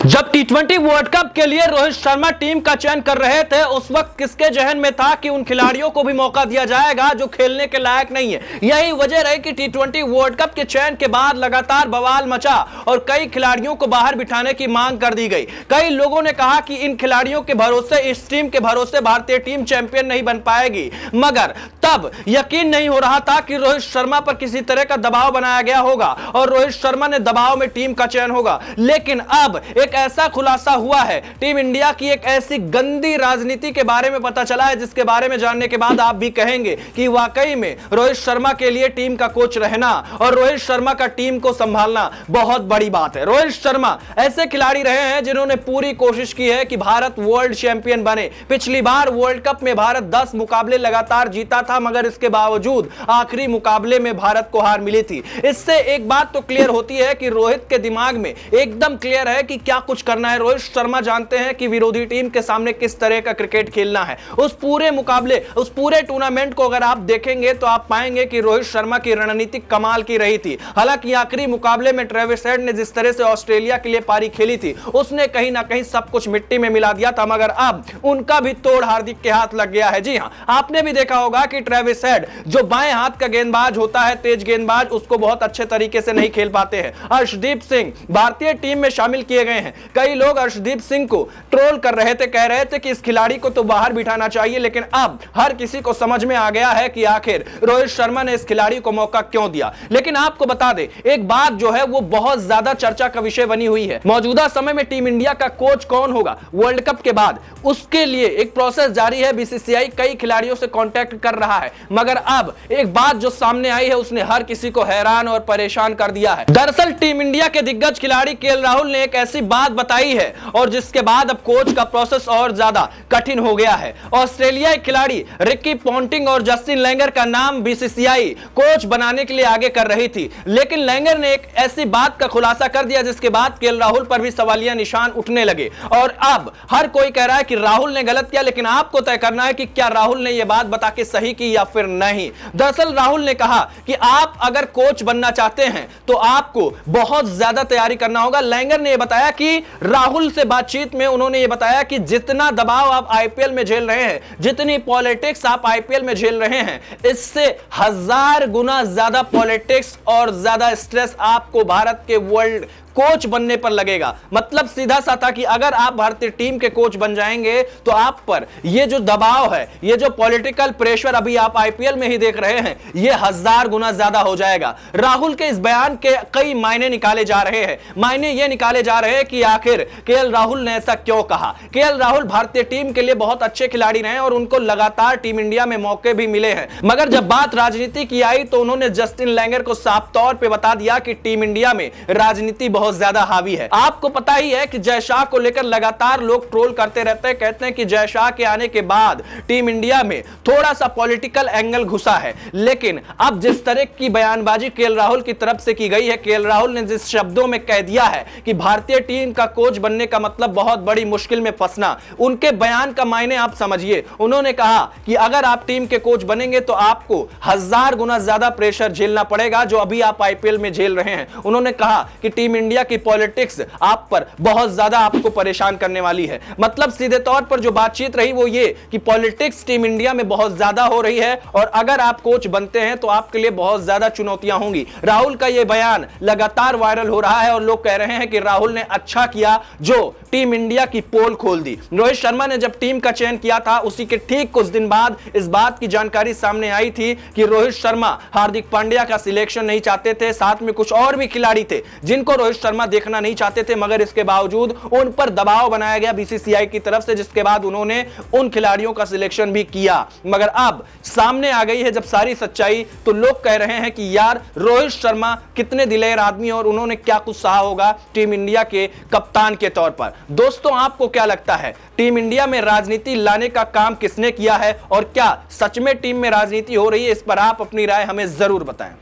जब टी20 world cup के लिए रोहित शर्मा टीम का चयन कर रहे थे, उस वक्त किसके जहन में था कि उन खिलाड़ियों को भी मौका दिया जाएगा जो खेलने के लायक नहीं है। यही वजह रही कि टी20 वर्ल्ड कप के चयन के बाद लगातार बवाल मचा और कई खिलाड़ियों को बाहर बिठाने की मांग कर दी गई। कई लोगों ने कहा कि इन खिलाड़ियों के भरोसे, इस टीम के भरोसे भारतीय टीम चैंपियन नहीं बन पाएगी, मगर तब यकीन नहीं हो रहा था कि रोहित शर्मा पर किसी तरह का दबाव बनाया गया होगा और रोहित शर्मा ने दबाव में टीम का चयन होगा। लेकिन अब एक ऐसा खुलासा हुआ है, टीम इंडिया की एक ऐसी गंदी राजनीति के बारे में पता चला है, जिसके बारे में जानने के बाद आप भी कहेंगे कि वाकई में रोहित शर्मा के लिए टीम का कोच रहना और रोहित शर्मा का टीम को संभालना बहुत बड़ी बात है। रोहित शर्मा ऐसे खिलाड़ी रहे हैं जिन्होंने पूरी कोशिश की है कि भारत वर्ल्ड चैंपियन बने। पिछली बार वर्ल्ड कप में भारत 10 मुकाबले लगातार जीता था, मगर इसके बावजूद आखिरी मुकाबले में भारत को हार मिली थी। इससे एक बात तो क्लियर होती है कि रोहित के दिमाग में एकदम क्लियर है कि क्या कुछ करना है। रोहित शर्मा जानते हैं कि विरोधी टीम के सामने किस तरह का क्रिकेट खेलना है। उस पूरे मुकाबले, उस पूरे टूर्नामेंट को अगर आप देखेंगे तो आप पाएंगे कि रोहित शर्मा की रणनीति कमाल की रही थी। हालांकि आखिरी मुकाबले में ट्रेविस हेड ने जिस तरह से ऑस्ट्रेलिया के लिए पारी खेली थी, उसने कहीं ना कहीं सब कुछ मिट्टी में मिला दिया था, मगर अब उनका भी तोड़ हार्दिक के हाथ लग गया है। जी हां, आपने भी देखा होगा कि ट्रेविस हेड जो बाएं हाथ का गेंदबाज होता है, तेज गेंदबाज, उसको बहुत अच्छे तरीके से नहीं खेल पाते हैं। अर्शदीप सिंह भारतीय टीम में शामिल किए गए हैं। कई लोग अर्शदीप सिंह को ट्रोल कर रहे थे, कह रहे थे कि इस खिलाड़ी को तो बाहर बिठाना चाहिए, लेकिन अब हर किसी को समझ में आ गया है कि आखिर रोहित शर्मा ने इस खिलाड़ी को मौका क्यों दिया। लेकिन आपको बता दें, एक बात जो है वो बहुत ज्यादा चर्चा का विषय बनी हुई है। मौजूदा समय में टीम इंडिया का कोच कौन होगा वर्ल्ड कप के बाद, उसके लिए एक प्रोसेस जारी है। बीसीसीआई कई खिलाड़ियों से कांटेक्ट कर रहा है, मगर अब एक बात जो सामने आई है उसने हर किसी को हैरान और परेशान कर दिया है। दरअसल टीम इंडिया के दिग्गज खिलाड़ी केएल राहुल ने एक ऐसी बात बताई है और जिसके बाद अब कोच का प्रोसेस और ज्यादा कठिन हो गया है। ऑस्ट्रेलियाई खिलाड़ी रिकी पॉन्टिंग और जस्टिन लैंगर का नाम बीसीसीआई कोच बनाने के लिए आगे कर रही थी, लेकिन लैंगर ने एक ऐसी बात का खुलासा कर दिया जिसके बाद केएल राहुल पर भी सवालिया निशान उठने लगे। और अब हर कोई कह रहा है कि राहुल ने गलत किया, लेकिन आपको तय करना है कि क्या राहुल ने यह बात बता के सही की या फिर नहीं। दरअसल राहुल ने कहा कि आप अगर कोच बनना चाहते हैं तो आपको बहुत ज्यादा तैयारी करना होगा। लैंगर ने यह बताया कि राहुल से बातचीत में उन्होंने यह बताया कि जितना दबाव आप आईपीएल में झेल रहे हैं, जितनी पॉलिटिक्स आप आईपीएल में झेल रहे हैं, इससे 1000 गुना ज्यादा पॉलिटिक्स और ज्यादा स्ट्रेस आपको भारत के वर्ल्ड कोच बनने पर लगेगा। मतलब सीधा सा था कि अगर आप भारतीय टीम के कोच बन जाएंगे तो आप पर ये जो दबाव है, ये जो पॉलिटिकल प्रेशर अभी आप आईपीएल में ही देख रहे हैं, ये 1000 गुना ज्यादा हो जाएगा। राहुल के इस बयान के कई मायने निकाले जा रहे हैं। मायने ये निकाले जा रहे हैं कि आखिर केएल राहुल ने ऐसा क्यों कहा। केएल राहुल भारतीय टीम के लिए बहुत अच्छे खिलाड़ी रहे और उनको लगातार टीम इंडिया में मौके भी मिले हैं, मगर जब बात राजनीति की आई तो उन्होंने जस्टिन लैंगर को साफ तौर पर बता दिया कि टीम इंडिया में राजनीति बहुत ज्यादा हावी है। आपको पता ही है कि जय शाह को लेकर लगातार लोग ट्रोल करते रहते हैं, कहते हैं कि जय शाह के आने के बाद टीम इंडिया में थोड़ा सा पॉलिटिकल एंगल घुसा है। लेकिन अब जिस तरह की बयानबाजी केएल राहुल की तरफ से की गई है, केएल राहुल ने जिस शब्दों में कह दिया है कि भारतीय टीम का कोच बनने का मतलब बहुत बड़ी मुश्किल में फंसना, उनके बयान का मायने आप समझिए। उन्होंने कहा कि अगर आप टीम के कोच बनेंगे तो आपको 1000 गुना ज्यादा प्रेशर झेलना पड़ेगा जो अभी आप आईपीएल में झेल रहे हैं। उन्होंने कहा कि टीम इंडिया की पॉलिटिक्स आप पर बहुत ज्यादा आपको परेशान करने वाली है। मतलब सीधे तौर पर जो बातचीत रही वो ये कि पॉलिटिक्स टीम इंडिया में बहुत ज्यादा हो रही है और अगर आप कोच बनते हैं तो आपके लिए बहुत ज्यादा चुनौतियां होंगी। राहुल का यह बयान लगातार वायरल हो रहा है और लोग कह रहे हैं कि राहुल ने अच्छा किया जो टीम इंडिया की पोल खोल दी। रोहित शर्मा ने जब टीम का चयन किया था, उसी के ठीक कुछ दिन बाद इस बात की जानकारी सामने आई थी कि रोहित शर्मा हार्दिक पांड्या का सिलेक्शन नहीं चाहते थे। साथ में कुछ और भी खिलाड़ी थे जिनको रोहित शर्मा देखना नहीं चाहते थे, मगर इसके बावजूद उन पर दबाव बनाया गया बीसीसीआई की तरफ से, जिसके बाद उन्होंने उन खिलाड़ियों का सिलेक्शन भी किया। मगर अब सामने आ गई है जब सारी सच्चाई, तो लोग कह रहे हैं कि यार रोहित शर्मा कितने दिलेर आदमी और उन्होंने क्या कुछ सहा होगा टीम इंडिया के कप्तान के तौर पर। दोस्तों, आपको क्या लगता है, टीम इंडिया में राजनीति लाने का काम किसने किया है और क्या सच में टीम में राजनीति हो रही है? इस पर आप अपनी राय हमें जरूर बताएं।